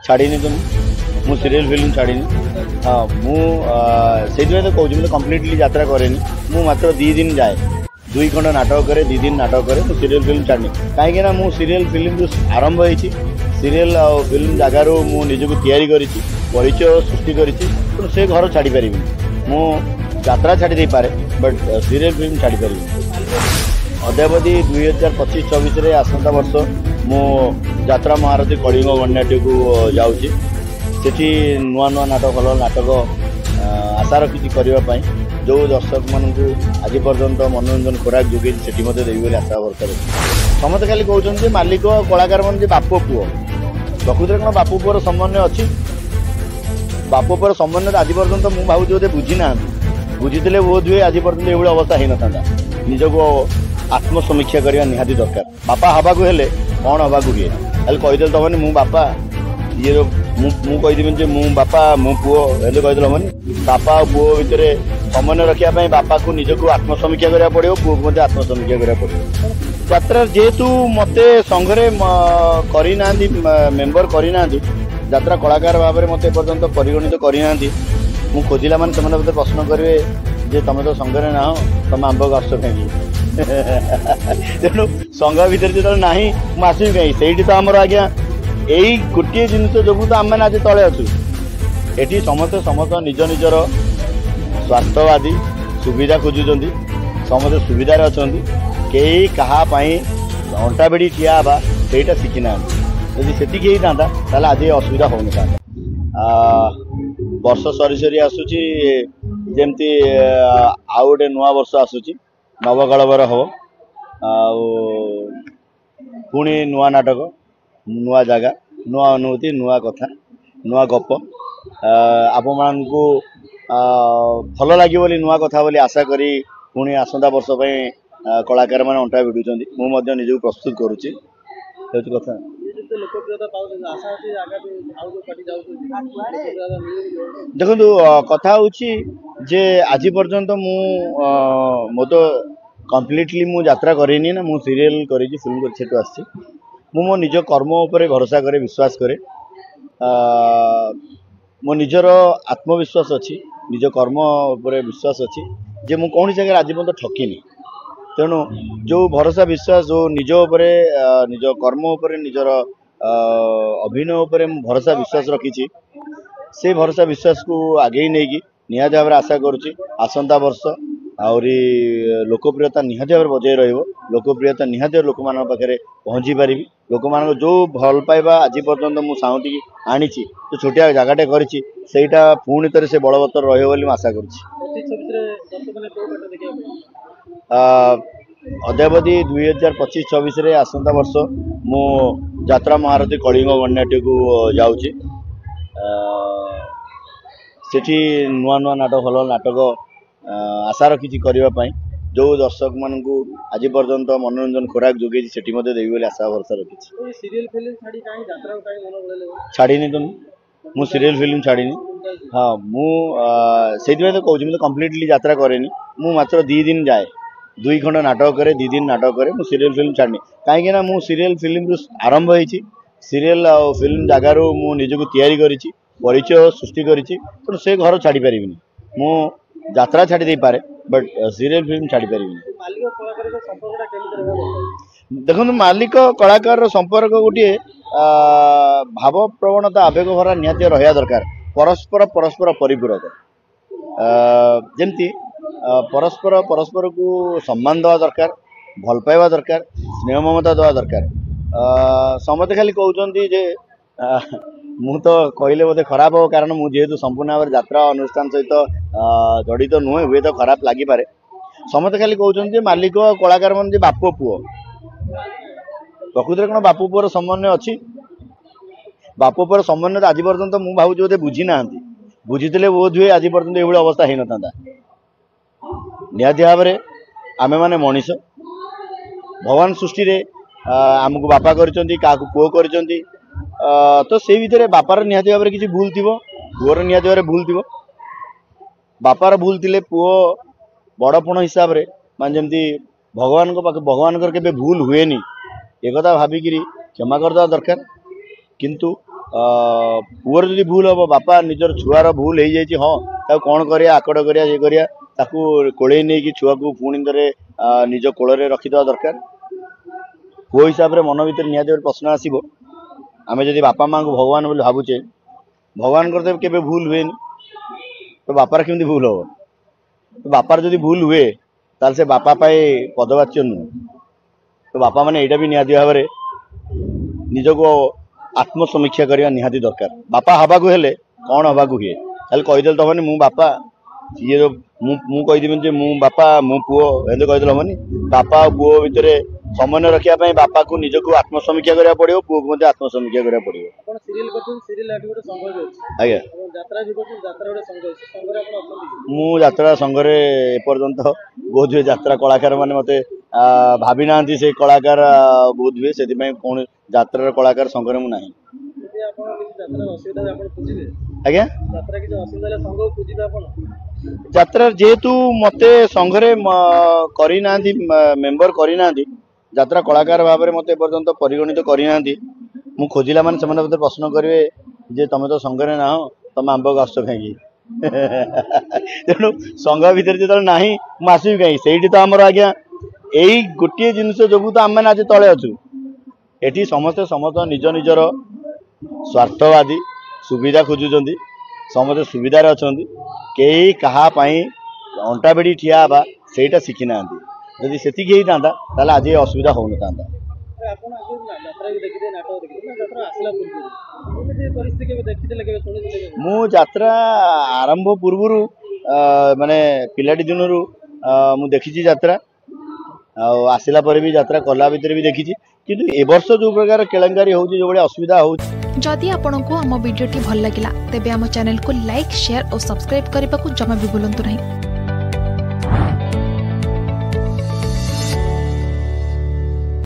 छाड़ीनी तो मु serial film छाड़ीनी। हाँ मुझे तो कहूँ मतलब कम्प्लीटली यात्रा कैनि मु मात्र 2 दिन जाए 2 खंड नाटक करे 2 दिन नाटक करे तो सीरियल फिल्म छाड़नी कहीं मु सीरियल फिल्म जो आरंभ होती सीरियल आ फिल्म जगार मु निजक तैयारी परिचय सृष्टि कर से घर छाड़ी पारि मु यात्रा छाड़ी दे पारे बट सीरियल फिल्म छाड़ी पारि अद्यावधि 2025-26 आसंता वर्ष मु यात्रा महारथी कलिंग गणनाट्य को जाऊँगी सेठी नुआ नुआ नाटक भल नाटक आशा रखी करने जो दर्शक मानक आज पर्यंत मनोरंजन खोराक जोगे सेठी देवी बोली आशा भरसा समस्त खाली कहते मालिक कलाकार मान बाप पुओ प्रकृत कौन बाप पुओर समन्वय अच्छी बाप पुओर समन्वय आज पर्यंत मुझे भावुँ बुझी ना बुझीते बोध हुए आज पर्यंत ये अवस्था हो ना निजक आत्मसमीक्षा करने निहाती दरकार बापा हवा को हेले कौन हवा को हुए हेल्ले कहीदे तमने मु बापा ये मुझे मु बापा मु पुओ हेल्ले कहीदे हमनी बापा और पुओ भितर समन्वय रखापी बापा को निजक आत्मसमीक्षा करा पड़ो पुओ को आत्मसमीक्षा करा पड़ो यात्रा जेहेतु मत संघरे करना मेम्बर करना यात्रा कलाकार भाव में मत पर्यंत परिगणित करना मु खोजिला मान से मत प्रश्न करेंगे जे तुम तो संघरे ना तुम आंब गस कहीं तेणु संघ भितर जो ना मुझे कहीं से तो आमर आज्ञा यही गोटे जिनस जो तो आम मैंने आज तले अच्छु ये समस्त समस्त निज निजर स्वार्थवादी सुविधा खोजुंट समस्त सुविधार अच्छा कई कहापाई अंटा बेड़ी ठिया हाँ सहीटा शिखिना जदि से था आज असुविधा हो था वर्ष सरी सरी आसूची जमती आउ गोटे नुआ वर्ष आसूची नवकलवर हम पुणी नुआ नाटक नुआ जगह नुआ अनुभूति नुआ कथा नुआ गप आपण मानू भल लगे बोली नुआ कथा बोली आशा करी पुणी आसंता वर्ष कलाकार मैंने अंटा भिड़ुंट मुझे निजक प्रस्तुत करुच्ची कथा देखो कथा हूँ जे आज पर्यंत मो तो कम्प्लीटली मु यात्रा करनी ना मु सीरियल कर फिल्म कर आसी मो निज कर्म उपर भरोसा करे विश्वास करे मो निजर आत्मविश्वास अच्छी निज कर्म उपर विश्वास अच्छी जे मु कौन जगह आज पर्यंत ठकिनी तेणु जो भरोसा विश्वास जो निज उपरे निज कर्म उपर निजर अभिनय उपर भरोसा विश्वास रखी से भरोसा विश्वास को आगे नहीं निहाती भाव आशा करुच्ची आसंता वर्ष आहरी लोकप्रियता निहाती भाव बजाय रोकप्रियता निहाती लोक मान पाखे पहुँची पारि लोक मान जो भल पाइबा आज पर्यंत मुझे साउंटी आनी जो छोटिया जगटे करा पुणी थे से बलवत्तर रही आशा करुच्ची अद्यावधि 2025-26 आसंता वर्ष मु यात्रा महारथी कलिंग गणनाट्य को जाऊँगी सेठी नुआ नुआ नाटक भल नाटक आशा रखी करने जो दर्शक मानक आज पर्यंत मनोरंजन खोराक जोगे सेठी देवी बोली आशा भरसा रखी छाड़ीनी तो मु सीरियल फिल्म छाड़ीनी। हाँ मुझे तो कहूँ मतलब कम्प्लीटली यात्रा कैनि मु मात्र 2 दिन जाए 2 खंड नाटक करे 2 दिन नाटक करे मु सीरियल फिल्म छाड़नी कहीं मु सीरियल फिल्म जो आरंभ होती सीरियल आ फिल्म जगार मु निजक तैयारी परिचय सृष्टि कर से घर छाड़ी पारि मु यात्रा छाड़ी दे पारे बट सीरियल फिल्म छाड़ी पारि देखो मालिक कलाकार संपर्क गोटे भाव प्रवणता आवेग भरा निहाती रहा दरकार परस्पर परस्पर परिपूरक जमती परस्पर परस्पर को सम्मान देवा दरकार भल पाइबा दरकार स्नेह ममता देवा दरकार समते खाली कहते जे मु तो कहले बोधे खराब हो कारण मुझे जेहेतु संपूर्ण भाव यात्रा अनुष्ठान सहित जड़ित नुहे हुए तो खराब लगिपे समते खाली कहते मालिक कलाकार मान बाप पुओ प्रकृत कौन बाप पुओर समन्वय अच्छी बाप पुओर समन्वय आज पर्यंत मुझे भावुँ बुझी ना बुझीते बोध हुए आज पर्यंत ये अवस्था हो ना निहाती भाव में आमे माने मनीष भगवान सृष्टि रे आमको बापा क्या पुओ कर तो से भितर बापार निहाती भाव में किसी भूल थी पुओर निहाती भाव में भूल थी बापार भूल थे पुओ बड़पण हिसाब से मान जमी भगवान भगवान के भूल हुए एक भाविकी क्षमा करदा दरकार किंतु पुअर जदि भूल हम बापा निजर छुआर भूल हो जाए हाँ कौन करिया आकड़ करिया ये करिया ताकू कोड़े नहीं कि छुआ को पुणी थे निज कोल रखिदा दरकार पुओ हिसाब से मन भर निहत प्रश्न आसो आम जब बापा माँ को भगवान बोली भावुचे भगवान करते केवे भूल हुए तो बापार केमती भूल हम तो बापार जदि भूल हुए ताल से बापा पाए पदवाच्य नुह तो बापा मैंने यहाँ भी निहती भाव में निजको आत्मसमीक्षा करने निहाती दरकार बापा हवा को हेले कौन हवा को हुए ताल कहीदेल तो हमनी मु बापा ये जो मु कहीदेवी मु बापा मु पुओ एमती कहीदेल हमनी बापा पुओ भितर समन्वय रखापी बापा को निजको आत्मसमीक्षा करा पड़ो पुओ को आत्मसमीक्षा करा पड़ो आज्ञा मु यात्रा संघरे एपर्यंत बोध हुए यात्रा कलाकार मैंने मत भावी ना से कलाकार बोध हुए से कौन यात्रा कलाकार संघरे मु ना आज्ञा यात्रा जेहेतु मते संघरे करना मेम्बर करना यात्रा कलाकार भाव में मत एपर्यंत परिगणित करना मु खोजिला मान से मत प्रश्न करेंगे जे तुम तो संघरे ना तुम आंब आस कहीं तेणु संघ भितर जो ना मुझे कहीं से तो आमर आज्ञा यही गोटे जिनस जो तो आम मैंने आज तले अच्छु ये समस्ते समस्त निज निजर स्वार्थवादी सुविधा खोजुंट समस्त सुविधार अच्छा कई कहापाई अंटा बेड़ी ठिया हवा सेटा शिखी ना जदि से होता आज ये असुविधा हो ना मु यात्रा आरंभ पूर्व माने पिलाटी दिन मु देखी यात्रा आसला भी यात्रा कला भितर भी देखी किंतु ए वर्ष जो प्रकार केलेंकारी हो जो भाई असुविधा हो जदि आपंक आम भिडी भल लगा तेब आम चैनल को लाइक शेयर और सब्सक्राइब करने को जमा भी भूलु नहीं।